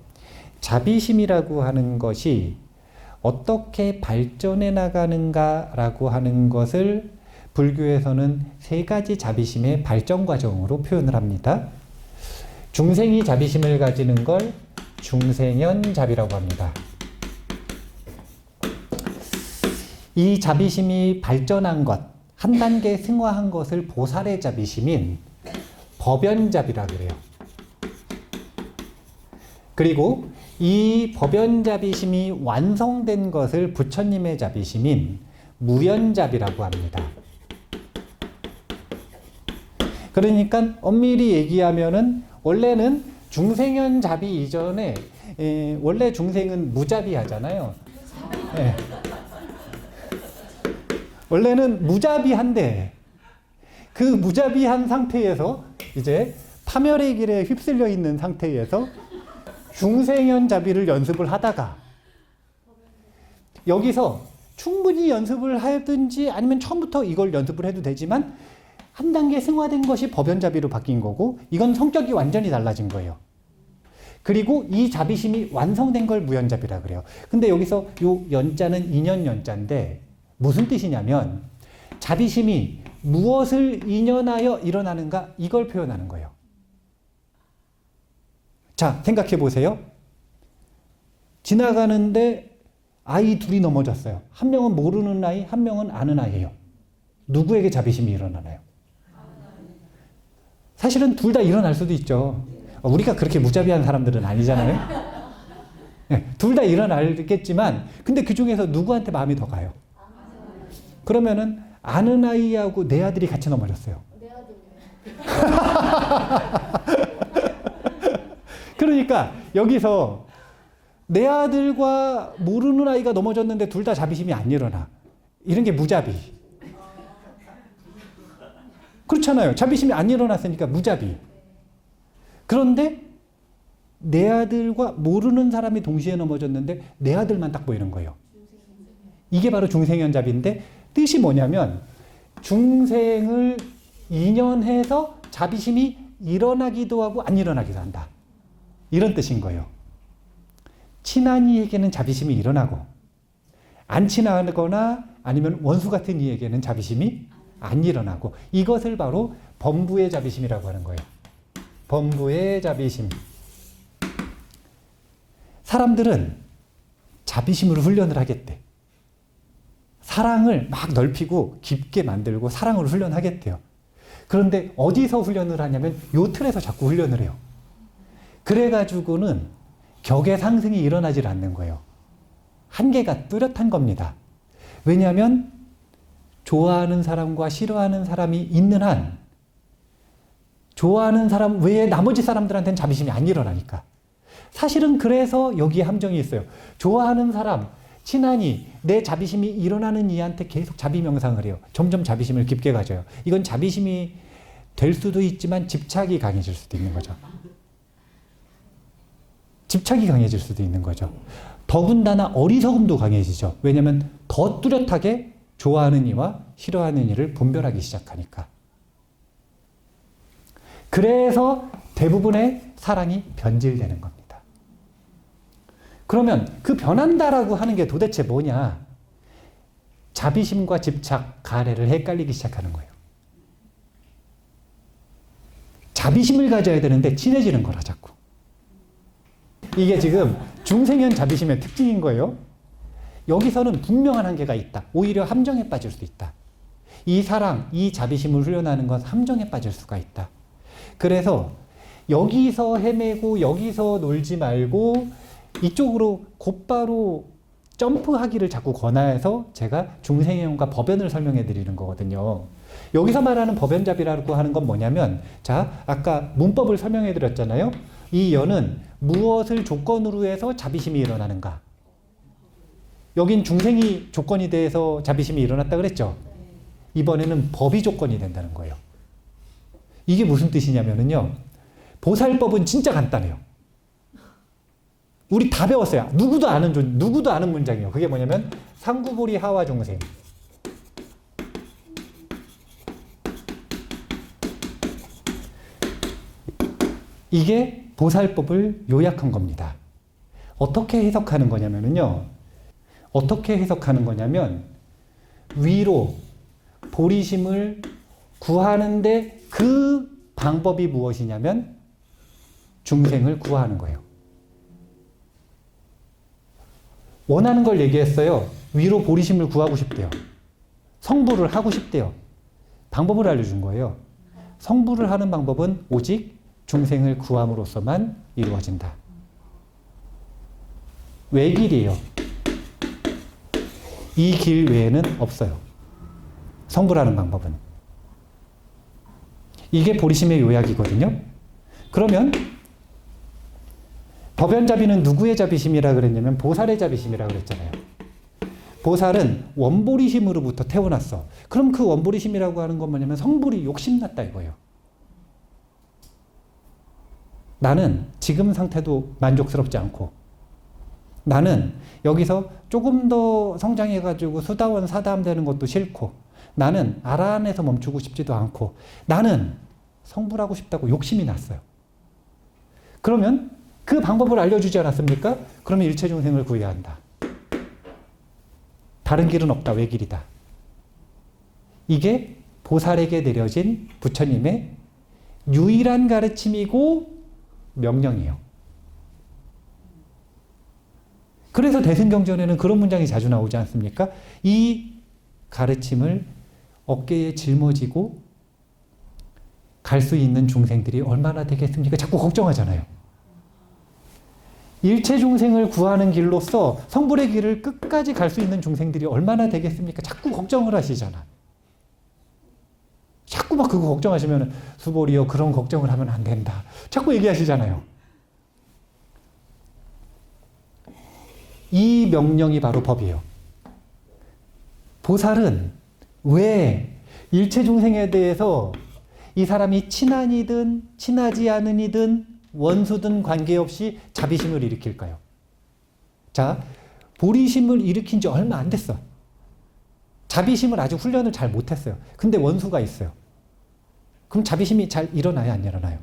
Speaker 1: 자비심이라고 하는 것이 어떻게 발전해 나가는가라고 하는 것을 불교에서는 세 가지 자비심의 발전 과정으로 표현을 합니다. 중생이 자비심을 가지는 걸 중생연자비라고 합니다. 이 자비심이 발전한 것, 한 단계 승화한 것을 보살의 자비심인 법연자비라 그래요. 그리고 이 법연자비심이 완성된 것을 부처님의 자비심인 무연자비라고 합니다. 그러니까 엄밀히 얘기하면은 원래는 중생연자비 이전에 원래 중생은 무자비 하잖아요. 예. 원래는 무자비한데 그 무자비한 상태에서 이제 파멸의 길에 휩쓸려 있는 상태에서 중생연자비를 연습을 하다가 여기서 충분히 연습을 하든지 아니면 처음부터 이걸 연습을 해도 되지만 한 단계 승화된 것이 법연자비로 바뀐 거고 이건 성격이 완전히 달라진 거예요. 그리고 이 자비심이 완성된 걸 무연자비라 그래요. 근데 여기서 요 연자는 인연연자인데 무슨 뜻이냐면 자비심이 무엇을 인연하여 일어나는가 이걸 표현하는 거예요. 자, 생각해 보세요. 지나가는데 아이 둘이 넘어졌어요. 한 명은 모르는 아이, 한 명은 아는 아이예요. 누구에게 자비심이 일어나나요? 사실은 둘 다 일어날 수도 있죠. 우리가 그렇게 무자비한 사람들은 아니잖아요. 네, 둘 다 일어나겠지만 근데 그 중에서 누구한테 마음이 더 가요? 그러면은 아는 아이하고 내 아들이 같이 넘어졌어요. 내 아들이요. 그러니까 여기서 내 아들과 모르는 아이가 넘어졌는데 둘 다 자비심이 안 일어나. 이런 게 무자비. 그렇잖아요. 자비심이 안 일어났으니까 무자비. 그런데 내 아들과 모르는 사람이 동시에 넘어졌는데 내 아들만 딱 보이는 거예요. 이게 바로 중생연자비인데 뜻이 뭐냐면 중생을 인연해서 자비심이 일어나기도 하고 안 일어나기도 한다. 이런 뜻인 거예요. 친한 이에게는 자비심이 일어나고 안 친하거나 아니면 원수 같은 이에게는 자비심이 안 일어나고 이것을 바로 범부의 자비심이라고 하는 거예요. 범부의 자비심. 사람들은 자비심으로 훈련을 하겠대. 사랑을 막 넓히고 깊게 만들고 사랑으로 훈련하겠대요. 그런데 어디서 훈련을 하냐면 요 틀에서 자꾸 훈련을 해요. 그래가지고는 격의 상승이 일어나질 않는 거예요. 한계가 뚜렷한 겁니다. 왜냐하면 좋아하는 사람과 싫어하는 사람이 있는 한 좋아하는 사람 외에 나머지 사람들한테는 자비심이 안 일어나니까. 사실은 그래서 여기에 함정이 있어요. 좋아하는 사람, 친하니 내 자비심이 일어나는 이한테 계속 자비 명상을 해요. 점점 자비심을 깊게 가져요. 이건 자비심이 될 수도 있지만 집착이 강해질 수도 있는 거죠. 집착이 강해질 수도 있는 거죠. 더군다나 어리석음도 강해지죠. 왜냐하면 더 뚜렷하게 좋아하는 이와 싫어하는 이를 분별하기 시작하니까. 그래서 대부분의 사랑이 변질되는 겁니다. 그러면 그 변한다라고 하는 게 도대체 뭐냐? 자비심과 집착, 가래를 헷갈리기 시작하는 거예요. 자비심을 가져야 되는데 친해지는 거라 자꾸. 이게 지금 중생연 자비심의 특징인 거예요. 여기서는 분명한 한계가 있다. 오히려 함정에 빠질 수 있다. 이 사랑, 이 자비심을 훈련하는 건 함정에 빠질 수가 있다. 그래서 여기서 헤매고 여기서 놀지 말고 이쪽으로 곧바로 점프하기를 자꾸 권하여서 제가 중생연과 법연을 설명해 드리는 거거든요. 여기서 말하는 법연잡이라고 하는 건 뭐냐면, 자, 아까 문법을 설명해 드렸잖아요. 이 연은 무엇을 조건으로 해서 자비심이 일어나는가? 여긴 중생이 조건이 돼서 자비심이 일어났다 그랬죠? 이번에는 법이 조건이 된다는 거예요. 이게 무슨 뜻이냐면요. 보살법은 진짜 간단해요. 우리 다 배웠어요. 누구도 아는 문장이에요. 그게 뭐냐면 상구보리 하와 중생. 이게 보살법을 요약한 겁니다. 어떻게 해석하는 거냐면요. 위로 보리심을 구하는데 그 방법이 무엇이냐면 중생을 구하는 거예요. 원하는 걸 얘기했어요. 위로 보리심을 구하고 싶대요. 성불을 하고 싶대요. 방법을 알려준 거예요. 성불을 하는 방법은 오직 중생을 구함으로써만 이루어진다. 외길이에요. 이 길 외에는 없어요. 성불하는 방법은. 이게 보리심의 요약이거든요. 그러면 법연자비는 누구의 자비심이라 그랬냐면 보살의 자비심이라 그랬잖아요. 보살은 원보리심으로부터 태어났어. 그럼 그 원보리심이라고 하는 건 뭐냐면 성불이 욕심났다 이거예요. 나는 지금 상태도 만족스럽지 않고, 나는 여기서 조금 더 성장해가지고 수다원 사다함 되는 것도 싫고, 나는 아라한에서 멈추고 싶지도 않고, 나는 성불하고 싶다고 욕심이 났어요. 그러면 그 방법을 알려주지 않았습니까? 그러면 일체중생을 구해야 한다. 다른 길은 없다. 외길이다. 이게 보살에게 내려진 부처님의 유일한 가르침이고 명령이에요. 그래서 대승경전에는 그런 문장이 자주 나오지 않습니까? 이 가르침을 어깨에 짊어지고 갈 수 있는 중생들이 얼마나 되겠습니까? 자꾸 걱정하잖아요. 일체 중생을 구하는 길로서 성불의 길을 끝까지 갈 수 있는 중생들이 얼마나 되겠습니까? 자꾸 걱정을 하시잖아. 자꾸 막 그거 걱정하시면 수보리여 그런 걱정을 하면 안 된다. 자꾸 얘기하시잖아요. 이 명령이 바로 법이에요. 보살은 왜 일체 중생에 대해서 이 사람이 친한이든 친하지 않은 이든 원수든 관계없이 자비심을 일으킬까요? 자, 보리심을 일으킨 지 얼마 안 됐어. 자비심을 아직 훈련을 잘 못했어요. 근데 원수가 있어요. 그럼 자비심이 잘 일어나요? 안 일어나요?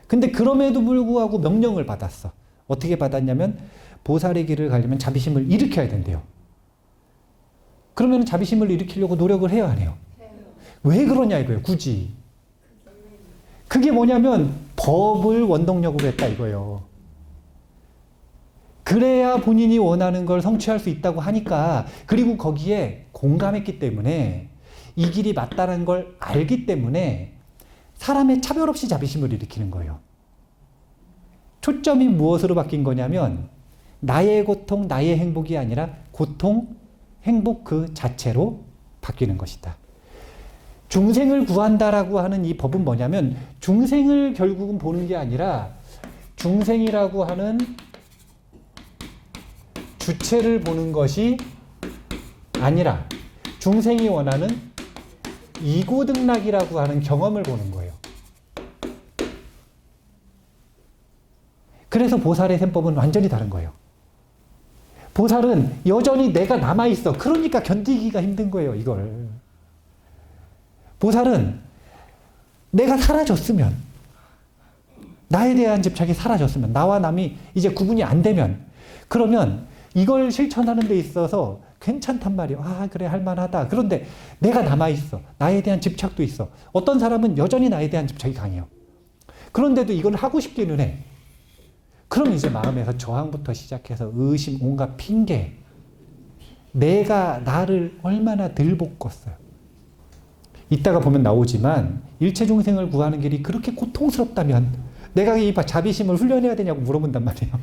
Speaker 1: 근데 그럼에도 불구하고 명령을 받았어. 어떻게 받았냐면 보살의 길을 가려면 자비심을 일으켜야 된대요. 그러면 자비심을 일으키려고 노력을 해야 하네요. 왜 그러냐 이거예요. 굳이. 그게 뭐냐면 법을 원동력으로 했다 이거예요. 그래야 본인이 원하는 걸 성취할 수 있다고 하니까, 그리고 거기에 공감했기 때문에, 이 길이 맞다는 걸 알기 때문에 사람의 차별 없이 자비심을 일으키는 거예요. 초점이 무엇으로 바뀐 거냐면 나의 고통, 나의 행복이 아니라 고통, 행복 그 자체로 바뀌는 것이다. 중생을 구한다라고 하는 이 법은 뭐냐면 중생을 결국은 보는 게 아니라 중생이라고 하는 주체를 보는 것이 아니라 중생이 원하는 이고등락이라고 하는 경험을 보는 거예요. 그래서 보살의 셈법은 완전히 다른 거예요. 보살은 여전히 내가 남아있어. 그러니까 견디기가 힘든 거예요, 이걸. 보살은 내가 사라졌으면, 나에 대한 집착이 사라졌으면, 나와 남이 이제 구분이 안 되면, 그러면 이걸 실천하는 데 있어서 괜찮단 말이에요. 아, 그래, 할만하다. 그런데 내가 남아있어. 나에 대한 집착도 있어. 어떤 사람은 여전히 나에 대한 집착이 강해요. 그런데도 이걸 하고 싶기는 해. 그럼 이제 마음에서 저항부터 시작해서 의심, 온갖 핑계. 내가 나를 얼마나 덜 볶았어요. 이따가 보면 나오지만 일체 중생을 구하는 길이 그렇게 고통스럽다면 내가 이 자비심을 훈련해야 되냐고 물어본단 말이에요.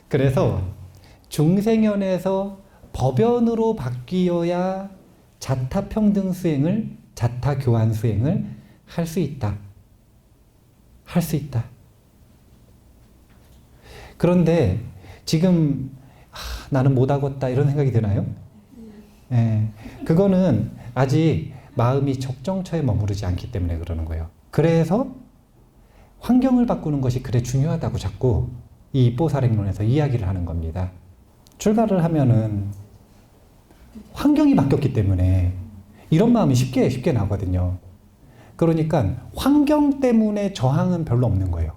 Speaker 1: 그래서 중생연에서 법연으로 바뀌어야 자타평등 수행을, 자타교환 수행을 할 수 있다. 할 수 있다. 그런데 지금 나는 못하겠다 이런 생각이 드나요? 그거는 아직 마음이 적정처에 머무르지 않기 때문에 그러는 거예요. 그래서 환경을 바꾸는 것이 그래 중요하다고 자꾸 이 입보살행론에서 이야기를 하는 겁니다. 출가를 하면은 환경이 바뀌었기 때문에 이런 마음이 쉽게 나거든요. 그러니까 환경 때문에 저항은 별로 없는 거예요.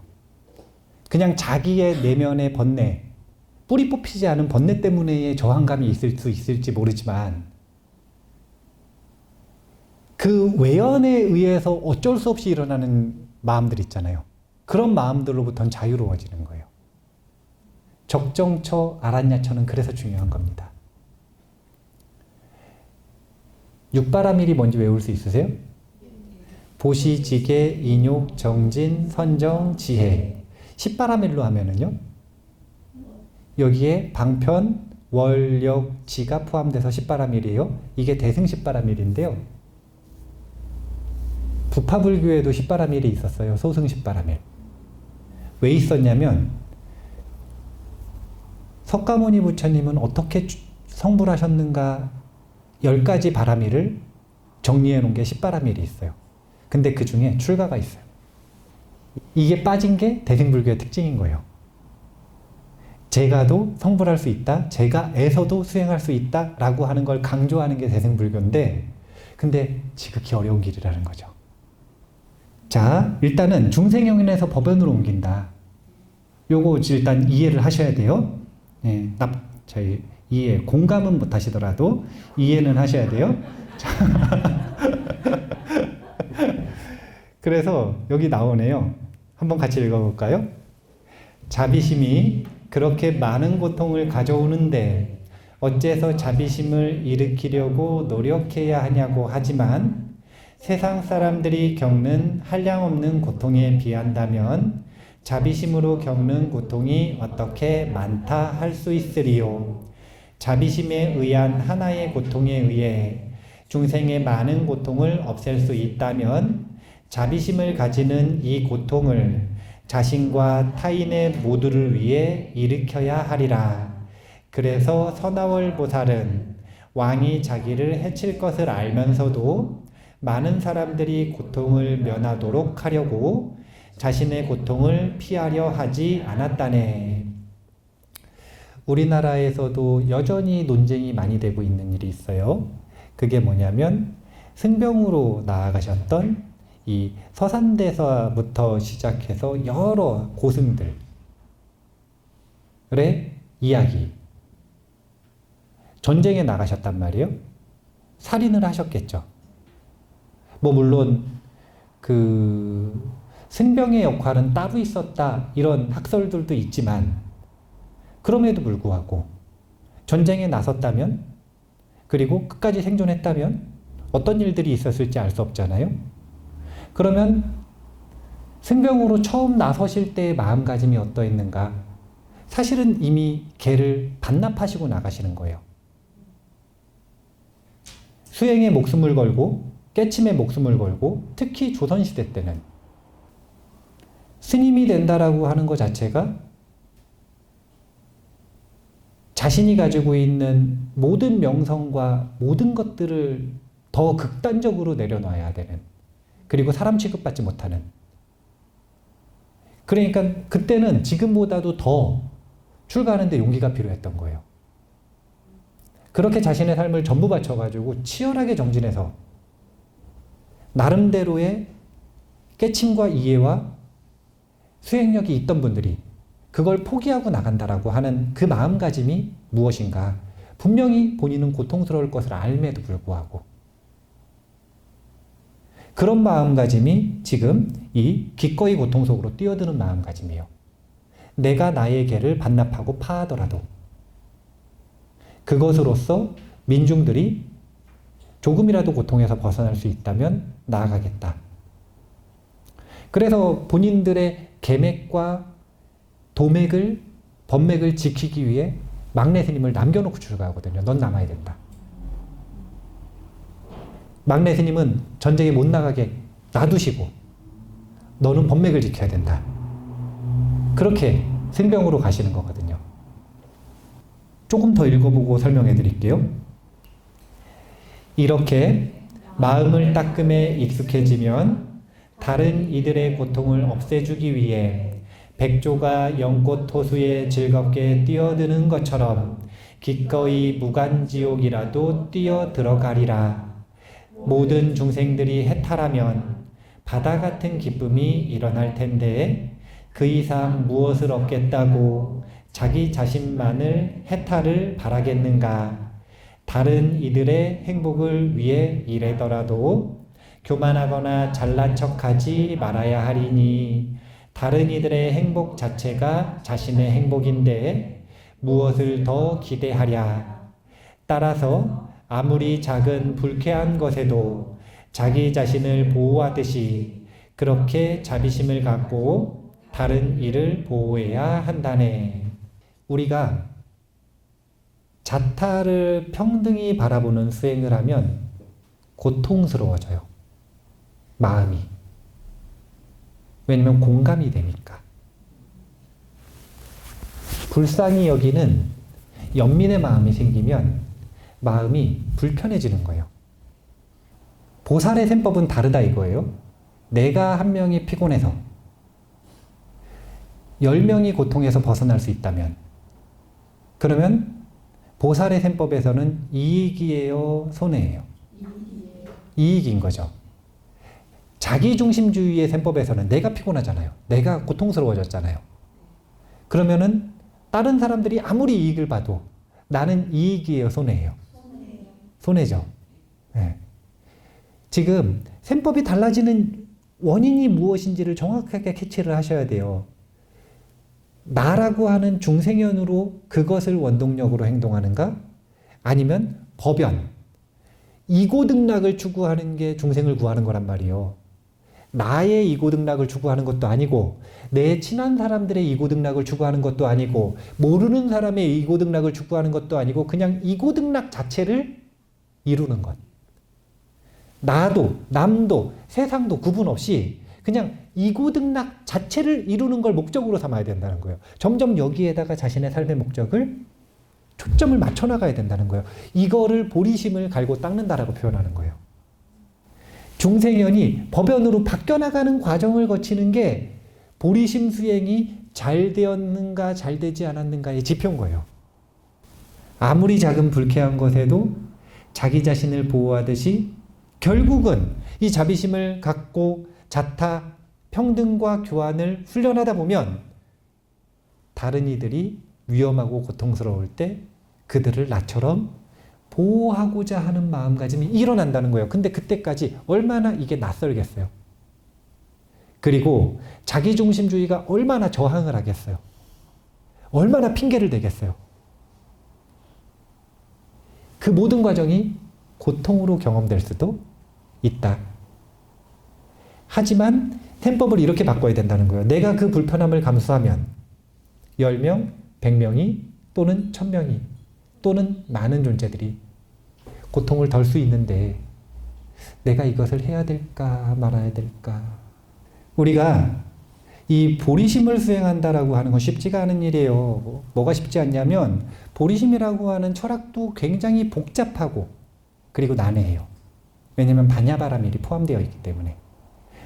Speaker 1: 그냥 자기의 내면의 번뇌, 뿌리 뽑히지 않은 번뇌 때문에 저항감이 있을 수 있을지 모르지만 그 외연에 의해서 어쩔 수 없이 일어나는 마음들 있잖아요. 그런 마음들로부터는 자유로워지는 거예요. 적정처, 아란야처는 그래서 중요한 겁니다. 육바라밀이 뭔지 외울 수 있으세요? 보시, 지계, 인욕, 정진, 선정, 지혜. 십바라밀로 하면은요, 여기에 방편, 월력, 지가 포함돼서 십바라밀이에요. 이게 대승 십바라밀인데요. 부파불교에도 십바라밀이 있었어요. 소승 십바라밀. 왜 있었냐면 석가모니 부처님은 어떻게 성불하셨는가 10가지 바라밀을 정리해 놓은 게 십바라밀이 있어요. 근데 그 중에 출가가 있어요. 이게 빠진 게 대승불교의 특징인 거예요. 제가도 성불할 수 있다, 제가에서도 수행할 수 있다 라고 하는 걸 강조하는 게 대승불교인데 근데 지극히 어려운 길이라는 거죠. 자, 일단은 중생영인에서 법연으로 옮긴다. 요거 일단 이해를 하셔야 돼요. 저희 이해, 공감은 못 하시더라도 이해는 하셔야 돼요. 그래서 여기 나오네요. 한번 같이 읽어볼까요? 자비심이 그렇게 많은 고통을 가져오는데 어째서 자비심을 일으키려고 노력해야 하냐고 하지만 세상 사람들이 겪는 한량없는 고통에 비한다면 자비심으로 겪는 고통이 어떻게 많다 할 수 있으리요. 자비심에 의한 하나의 고통에 의해 중생의 많은 고통을 없앨 수 있다면 자비심을 가지는 이 고통을 자신과 타인의 모두를 위해 일으켜야 하리라. 그래서 선하월 보살은 왕이 자기를 해칠 것을 알면서도 많은 사람들이 고통을 면하도록 하려고 자신의 고통을 피하려 하지 않았다네. 우리나라에서도 여전히 논쟁이 많이 되고 있는 일이 있어요. 그게 뭐냐면 승병으로 나아가셨던 이 서산대사부터 시작해서 여러 고승들의 이야기. 전쟁에 나가셨단 말이에요. 살인을 하셨겠죠. 물론 그 승병의 역할은 따로 있었다 이런 학설들도 있지만 그럼에도 불구하고 전쟁에 나섰다면 그리고 끝까지 생존했다면 어떤 일들이 있었을지 알 수 없잖아요. 그러면 승병으로 처음 나서실 때의 마음가짐이 어떠했는가? 사실은 이미 개를 반납하시고 나가시는 거예요. 수행에 목숨을 걸고 깨침에 목숨을 걸고 특히 조선시대 때는 스님이 된다라고 하는 것 자체가 자신이 가지고 있는 모든 명성과 모든 것들을 더 극단적으로 내려놔야 되는, 그리고 사람 취급받지 못하는. 그러니까 그때는 지금보다도 더 출가하는데 용기가 필요했던 거예요. 그렇게 자신의 삶을 전부 바쳐가지고 치열하게 정진해서 나름대로의 깨침과 이해와 수행력이 있던 분들이 그걸 포기하고 나간다라고 하는 그 마음가짐이 무엇인가. 분명히 본인은 고통스러울 것을 알매도 불구하고 그런 마음가짐이 지금 이 기꺼이 고통 속으로 뛰어드는 마음가짐이에요. 내가 나의 개를 반납하고 파하더라도 그것으로써 민중들이 조금이라도 고통에서 벗어날 수 있다면 나아가겠다. 그래서 본인들의 계맥과 도맥을, 법맥을 지키기 위해 막내 스님을 남겨놓고 출가하거든요. 넌 남아야 된다. 막내 스님은 전쟁에 못 나가게 놔두시고 너는 법맥을 지켜야 된다. 그렇게 승병으로 가시는 거거든요. 조금 더 읽어보고 설명해 드릴게요. 이렇게 마음을 닦음에 익숙해지면 다른 이들의 고통을 없애주기 위해 백조가 연꽃 호수에 즐겁게 뛰어드는 것처럼 기꺼이 무간지옥이라도 뛰어 들어가리라. 모든 중생들이 해탈하면 바다 같은 기쁨이 일어날 텐데 그 이상 무엇을 얻겠다고 자기 자신만을 해탈을 바라겠는가. 다른 이들의 행복을 위해 일하더라도 교만하거나 잘난 척하지 말아야 하리니 다른 이들의 행복 자체가 자신의 행복인데 무엇을 더 기대하랴. 따라서 아무리 작은 불쾌한 것에도 자기 자신을 보호하듯이 그렇게 자비심을 갖고 다른 이를 보호해야 한다네. 우리가 자타를 평등히 바라보는 수행을 하면 고통스러워져요. 마음이. 왜냐면 공감이 되니까. 불쌍히 여기는 연민의 마음이 생기면 마음이 불편해지는 거예요. 보살의 셈법은 다르다 이거예요. 내가 한 명이 피곤해서 10명이 고통에서 벗어날 수 있다면 그러면 보살의 셈법에서는 이익이에요, 손해예요? 이익인 거죠. 자기중심주의의 셈법에서는 내가 피곤하잖아요. 내가 고통스러워졌잖아요. 그러면은 다른 사람들이 아무리 이익을 봐도 나는 이익이에요, 손해예요? 손해죠. 네. 지금 셈법이 달라지는 원인이 무엇인지를 정확하게 캐치를 하셔야 돼요. 나라고 하는 중생연으로 그것을 원동력으로 행동하는가? 아니면 법연, 이고등락을 추구하는 게 중생을 구하는 거란 말이에요. 나의 이고등락을 추구하는 것도 아니고 내 친한 사람들의 이고등락을 추구하는 것도 아니고 모르는 사람의 이고등락을 추구하는 것도 아니고 그냥 이고등락 자체를 이루는 것. 나도 남도 세상도 구분 없이 그냥 이고등락 자체를 이루는 걸 목적으로 삼아야 된다는 거예요. 점점 여기에다가 자신의 삶의 목적을 초점을 맞춰 나가야 된다는 거예요. 이거를 보리심을 갈고 닦는다라고 표현하는 거예요. 중생연이 법연으로 바뀌어나가는 과정을 거치는 게 보리심 수행이 잘 되었는가 잘 되지 않았는가의 지표인 거예요. 아무리 작은 불쾌한 것에도 자기 자신을 보호하듯이 결국은 이 자비심을 갖고 자타, 평등과 교환을 훈련하다 보면 다른 이들이 위험하고 고통스러울 때 그들을 나처럼 보호하고자 하는 마음가짐이 일어난다는 거예요. 근데 그때까지 얼마나 이게 낯설겠어요. 그리고 자기중심주의가 얼마나 저항을 하겠어요. 얼마나 핑계를 대겠어요. 그 모든 과정이 고통으로 경험될 수도 있다. 하지만 셈법을 이렇게 바꿔야 된다는 거예요. 내가 그 불편함을 감수하면 10명, 100명이 또는 1000명이 또는 많은 존재들이 고통을 덜 수 있는데 내가 이것을 해야 될까 말아야 될까. 우리가 이 보리심을 수행한다라고 하는 건 쉽지가 않은 일이에요. 뭐가 쉽지 않냐면 보리심이라고 하는 철학도 굉장히 복잡하고 그리고 난해해요. 왜냐하면 반야바라밀이 포함되어 있기 때문에.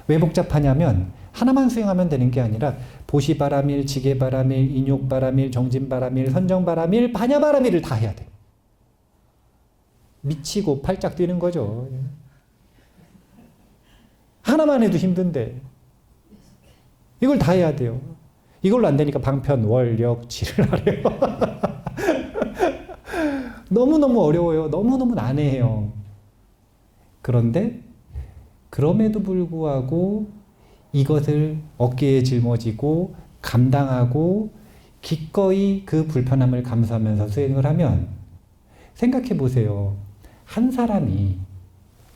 Speaker 1: 왜 복잡하냐면 하나만 수행하면 되는 게 아니라 보시바라밀, 지게바라밀, 인욕바라밀, 정진바라밀, 선정바라밀, 반야바라밀을 다 해야 돼. 미치고 팔짝 뛰는 거죠. 하나만 해도 힘든데 이걸 다 해야 돼요. 이걸로 안 되니까 방편, 월, 역, 지를 하래요. 너무너무 어려워요. 너무너무 난해해요. 그런데 그럼에도 불구하고 이것을 어깨에 짊어지고 감당하고 기꺼이 그 불편함을 감수하면서 수행을 하면 생각해 보세요. 한 사람이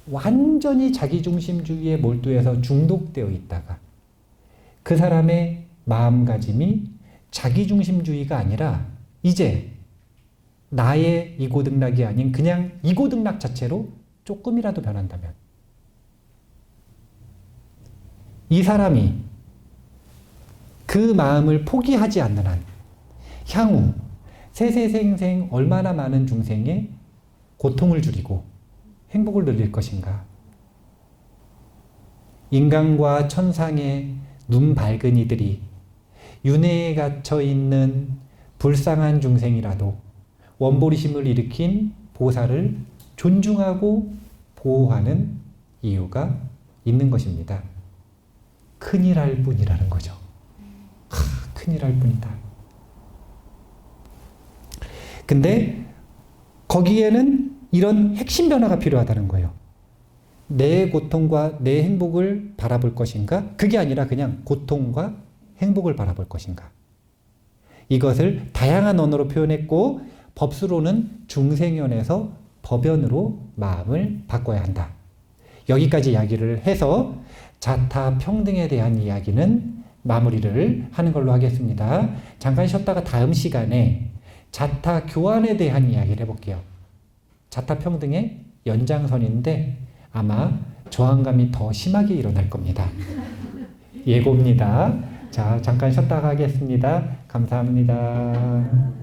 Speaker 1: 완전히 자기중심주의에 몰두해서 중독되어 있다가 그 사람의 마음가짐이 자기중심주의가 아니라 이제 나의 이고등락이 아닌 그냥 이고등락 자체로 조금이라도 변한다면 이 사람이 그 마음을 포기하지 않는 한 향후 세세생생 얼마나 많은 중생의 고통을 줄이고 행복을 늘릴 것인가. 인간과 천상의 눈 밝은 이들이 윤회에 갇혀 있는 불쌍한 중생이라도 원보리심을 일으킨 보살을 존중하고 보호하는 이유가 있는 것입니다. 큰일 할 뿐이라는 거죠. 큰일 할 뿐이다. 근데 거기에는 이런 핵심 변화가 필요하다는 거예요. 내 고통과 내 행복을 바라볼 것인가? 그게 아니라 그냥 고통과 행복을 바라볼 것인가? 이것을 다양한 언어로 표현했고 법수로는 중생연에서 법연으로 마음을 바꿔야 한다. 여기까지 이야기를 해서 자타 평등에 대한 이야기는 마무리를 하는 걸로 하겠습니다. 잠깐 쉬었다가 다음 시간에 자타 교환에 대한 이야기를 해볼게요. 자타 평등의 연장선인데 아마 저항감이 더 심하게 일어날 겁니다. 예고입니다. 자, 잠깐 쉬었다가 하겠습니다. 감사합니다.